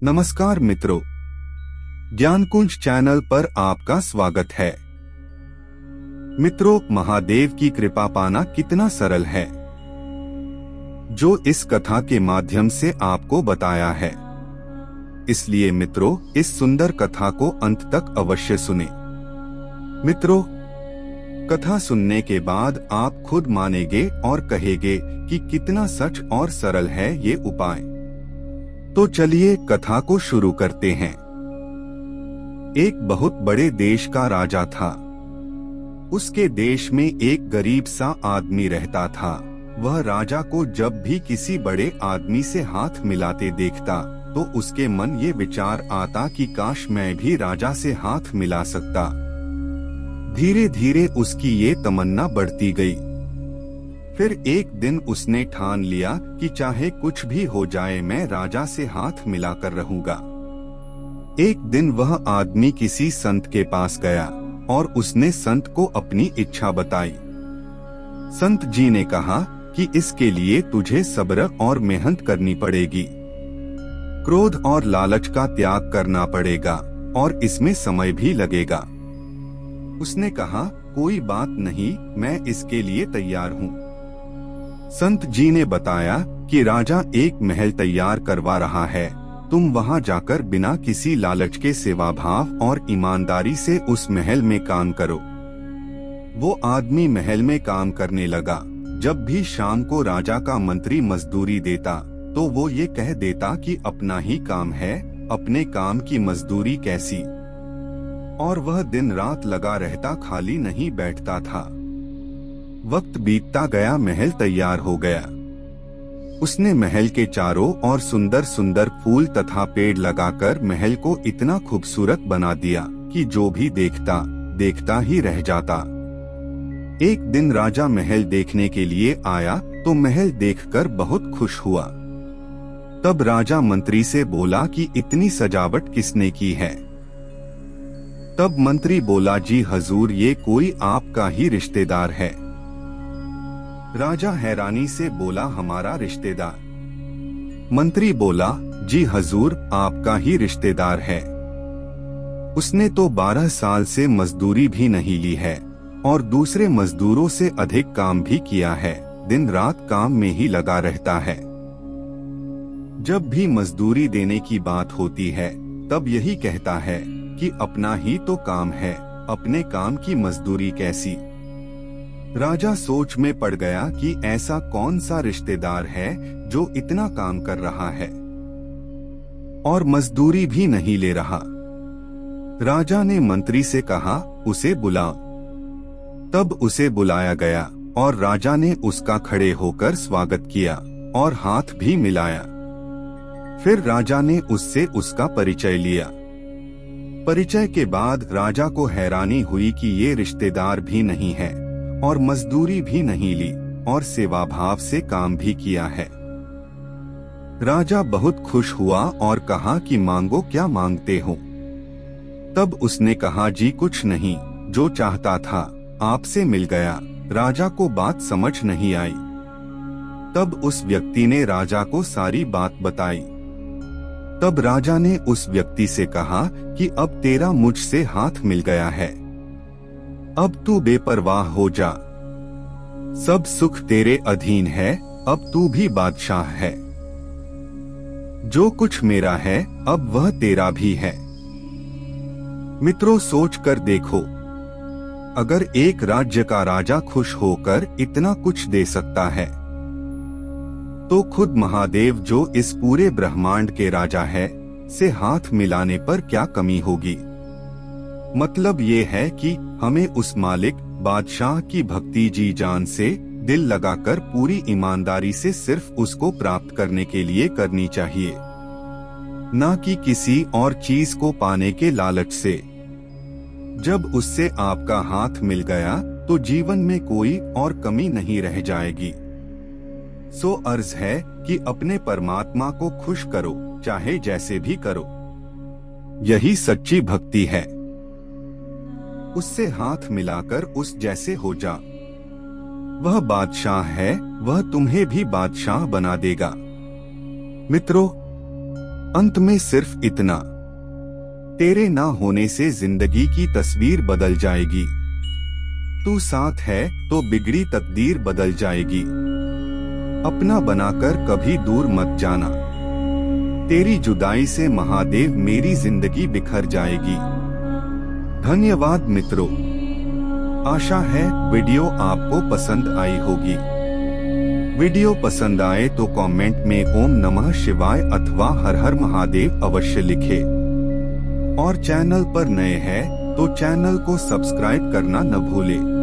नमस्कार मित्रों, ज्ञानकुंज चैनल पर आपका स्वागत है। मित्रों, महादेव की कृपा पाना कितना सरल है, जो इस कथा के माध्यम से आपको बताया है। इसलिए मित्रों, इस सुंदर कथा को अंत तक अवश्य सुने। मित्रों, कथा सुनने के बाद आप खुद मानेंगे और कहेंगे कि कितना सच और सरल है ये उपाय। तो चलिए कथा को शुरू करते हैं। एक बहुत बड़े देश का राजा था। उसके देश में एक गरीब सा आदमी रहता था। वह राजा को जब भी किसी बड़े आदमी से हाथ मिलाते देखता तो उसके मन ये विचार आता कि काश मैं भी राजा से हाथ मिला सकता। धीरे धीरे उसकी ये तमन्ना बढ़ती गई। फिर एक दिन उसने ठान लिया कि चाहे कुछ भी हो जाए मैं राजा से हाथ मिलाकर रहूंगा। एक दिन वह आदमी किसी संत के पास गया और उसने संत को अपनी इच्छा बताई। संत जी ने कहा कि इसके लिए तुझे सब्र और मेहनत करनी पड़ेगी। क्रोध और लालच का त्याग करना पड़ेगा और इसमें समय भी लगेगा। उसने कहा, कोई बात नहीं, मैं इसके लिए तैयार हूँ। संत जी ने बताया कि राजा एक महल तैयार करवा रहा है। तुम वहां जाकर बिना किसी लालच के सेवा भाव और ईमानदारी से उस महल में काम करो। वो आदमी महल में काम करने लगा। जब भी शाम को राजा का मंत्री मजदूरी देता तो वो ये कह देता कि अपना ही काम है, अपने काम की मजदूरी कैसी। और वह दिन रात लगा रहता, खाली नहीं बैठता था। वक्त बीतता गया, महल तैयार हो गया। उसने महल के चारों ओर सुंदर सुंदर फूल तथा पेड़ लगाकर महल को इतना खूबसूरत बना दिया कि जो भी देखता देखता ही रह जाता। एक दिन राजा महल देखने के लिए आया तो महल देखकर बहुत खुश हुआ। तब राजा मंत्री से बोला कि इतनी सजावट किसने की है। तब मंत्री बोला, जी हजूर, ये कोई आपका ही रिश्तेदार है। राजा हैरानी से बोला, हमारा रिश्तेदार? मंत्री बोला, जी हजूर, आपका ही रिश्तेदार है। उसने तो 12 साल से मजदूरी भी नहीं ली है और दूसरे मजदूरों से अधिक काम भी किया है। दिन रात काम में ही लगा रहता है। जब भी मजदूरी देने की बात होती है तब यही कहता है कि अपना ही तो काम है, अपने काम की मजदूरी कैसी। राजा सोच में पड़ गया कि ऐसा कौन सा रिश्तेदार है जो इतना काम कर रहा है और मजदूरी भी नहीं ले रहा। राजा ने मंत्री से कहा, उसे बुलाओ। तब उसे बुलाया गया और राजा ने उसका खड़े होकर स्वागत किया और हाथ भी मिलाया। फिर राजा ने उससे उसका परिचय लिया। परिचय के बाद राजा को हैरानी हुई कि ये रिश्तेदार भी नहीं है और मजदूरी भी नहीं ली और सेवा भाव से काम भी किया है। राजा बहुत खुश हुआ और कहा कि मांगो, क्या मांगते हो। तब उसने कहा, जी कुछ नहीं, जो चाहता था आपसे मिल गया। राजा को बात समझ नहीं आई। तब उस व्यक्ति ने राजा को सारी बात बताई। तब राजा ने उस व्यक्ति से कहा कि अब तेरा मुझसे हाथ मिल गया है, अब तू बेपरवाह हो जा। सब सुख तेरे अधीन है, अब तू भी बादशाह है। जो कुछ मेरा है अब वह तेरा भी है। मित्रों, सोच कर देखो, अगर एक राज्य का राजा खुश होकर इतना कुछ दे सकता है तो खुद महादेव, जो इस पूरे ब्रह्मांड के राजा है, से हाथ मिलाने पर क्या कमी होगी। मतलब ये है कि हमें उस मालिक बादशाह की भक्ति जी जान से, दिल लगाकर, पूरी ईमानदारी से सिर्फ उसको प्राप्त करने के लिए करनी चाहिए, ना कि किसी और चीज को पाने के लालच से। जब उससे आपका हाथ मिल गया तो जीवन में कोई और कमी नहीं रह जाएगी। सो अर्ज है कि अपने परमात्मा को खुश करो, चाहे जैसे भी करो। यही सच्ची भक्ति है। उससे हाथ मिलाकर उस जैसे हो जा। वह बादशाह है, वह तुम्हें भी बादशाह बना देगा। मित्रों, अंत में सिर्फ इतना, तेरे ना होने से जिंदगी की तस्वीर बदल जाएगी। तू साथ है तो बिगड़ी तकदीर बदल जाएगी। अपना बनाकर कभी दूर मत जाना, तेरी जुदाई से महादेव मेरी जिंदगी बिखर जाएगी। धन्यवाद मित्रों, आशा है वीडियो आपको पसंद आई होगी। वीडियो पसंद आए तो कमेंट में ओम नमः शिवाय अथवा हर हर महादेव अवश्य लिखें। और चैनल पर नए हैं तो चैनल को सब्सक्राइब करना न भूलें।